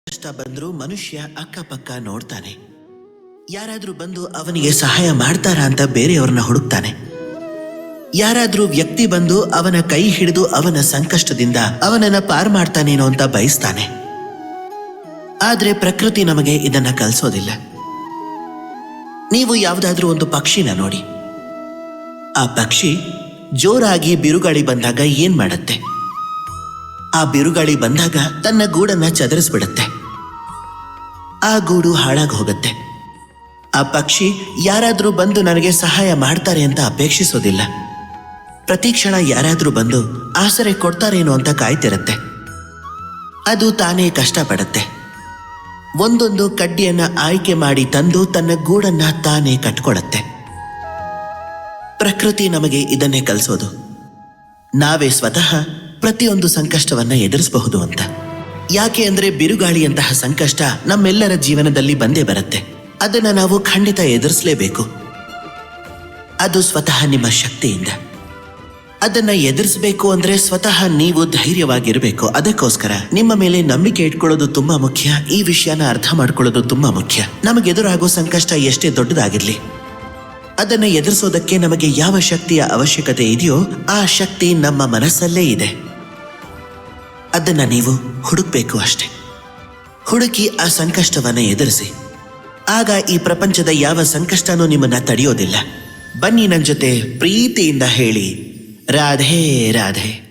ಕಷ್ಟ ಬಂದರೂ ಮನುಷ್ಯ ಅಕ್ಕಪಕ್ಕ ನೋಡ್ತಾನೆ. ಯಾರಾದ್ರೂ ಬಂದು ಅವನಿಗೆ ಸಹಾಯ ಮಾಡ್ತಾರಾ ಅಂತ ಬೇರೆಯವ್ರನ್ನ ಹುಡುಕ್ತಾನೆ. ಯಾರಾದ್ರೂ ವ್ಯಕ್ತಿ ಬಂದು ಅವನ ಕೈ ಹಿಡಿದು ಅವನ ಸಂಕಷ್ಟದಿಂದ ಅವನನ್ನ ಪಾರ್ ಮಾಡ್ತಾನೇನೋ ಅಂತ ಬಯಸ್ತಾನೆ. ಆದ್ರೆ ಪ್ರಕೃತಿ ನಮಗೆ ಇದನ್ನ ಕಲಿಸೋದಿಲ್ಲ. ನೀವು ಯಾವುದಾದ್ರೂ ಒಂದು ಪಕ್ಷಿನ ನೋಡಿ. ಆ ಪಕ್ಷಿ ಜೋರಾಗಿ ಬಿರುಗಾಳಿ ಬಂದಾಗ ಏನ್ ಮಾಡತ್ತೆ? ಆ ಬಿರುಗಾಳಿ ಬಂದಾಗ ತನ್ನ ಗೂಡನ್ನ ಚದರಿಸ್ಬಿಡತ್ತೆ. ಆ ಗೂಡು ಹಾಳಾಗಿ ಹೋಗುತ್ತೆ. ಆ ಪಕ್ಷಿ ಯಾರಾದ್ರೂ ಬಂದು ನನಗೆ ಸಹಾಯ ಮಾಡ್ತಾರೆ ಅಂತ ಅಪೇಕ್ಷಿಸೋದಿಲ್ಲ. ಪ್ರತಿ ಕ್ಷಣ ಯಾರಾದ್ರೂ ಬಂದು ಆಸರೆ ಕೊಡ್ತಾರೇನೋ ಅಂತ ಕಾಯ್ತಿರತ್ತೆ. ಅದು ತಾನೇ ಕಷ್ಟಪಡತ್ತೆ. ಒಂದೊಂದು ಕಡ್ಡಿಯನ್ನ ಆಯ್ಕೆ ಮಾಡಿ ತಂದು ತನ್ನ ಗೂಡನ್ನ ತಾನೇ ಕಟ್ಕೊಳತ್ತೆ. ಪ್ರಕೃತಿ ನಮಗೆ ಇದನ್ನೇ ಕಲಿಸೋದು. ನಾವೇ ಸ್ವತಃ ಪ್ರತಿಯೊಂದು ಸಂಕಷ್ಟವನ್ನ ಎದುರಿಸಬಹುದು ಅಂತ. ಯಾಕೆ ಅಂದ್ರೆ ಬಿರುಗಾಳಿಯಂತಹ ಸಂಕಷ್ಟ ನಮ್ಮೆಲ್ಲರ ಜೀವನದಲ್ಲಿ ಬಂದೇ ಬರುತ್ತೆ. ಅದನ್ನ ನಾವು ಖಂಡಿತ ಎದುರಿಸಲೇಬೇಕು. ಅದು ಸ್ವತಃ ನಿಮ್ಮ ಶಕ್ತಿಯಿಂದ. ಅದನ್ನ ಎದುರಿಸಬೇಕು ಅಂದ್ರೆ ಸ್ವತಃ ನೀವು ಧೈರ್ಯವಾಗಿರಬೇಕು. ಅದಕ್ಕೋಸ್ಕರ ನಿಮ್ಮ ಮೇಲೆ ನಂಬಿಕೆ ಇಟ್ಕೊಳ್ಳೋದು ತುಂಬಾ ಮುಖ್ಯ. ಈ ವಿಷಯನ ಅರ್ಥ ಮಾಡ್ಕೊಳ್ಳೋದು ತುಂಬಾ ಮುಖ್ಯ. ನಮಗೆದುರಾಗೋ ಸಂಕಷ್ಟ ಎಷ್ಟೇ ದೊಡ್ಡದಾಗಿರ್ಲಿ, ಅದನ್ನ ಎದುರಿಸೋದಕ್ಕೆ ನಮಗೆ ಯಾವ ಶಕ್ತಿಯ ಅವಶ್ಯಕತೆ ಇದೆಯೋ ಆ ಶಕ್ತಿ ನಮ್ಮ ಮನಸ್ಸಲ್ಲೇ ಇದೆ. ಅದನ್ನ ನೀವು ಹುಡುಕ್ಬೇಕು ಅಷ್ಟೆ. ಹುಡುಕಿ ಆ ಸಂಕಷ್ಟವನ್ನ ಎದುರಿಸಿ. ಆಗ ಈ ಪ್ರಪಂಚದ ಯಾವ ಸಂಕಷ್ಟನೂ ನಿಮ್ಮನ್ನ ತಡೆಯೋದಿಲ್ಲ. ಬನ್ನಿ ನನ್ನ ಜೊತೆ ಪ್ರೀತಿಯಿಂದ ಹೇಳಿ, ರಾಧೆ ರಾಧೆ.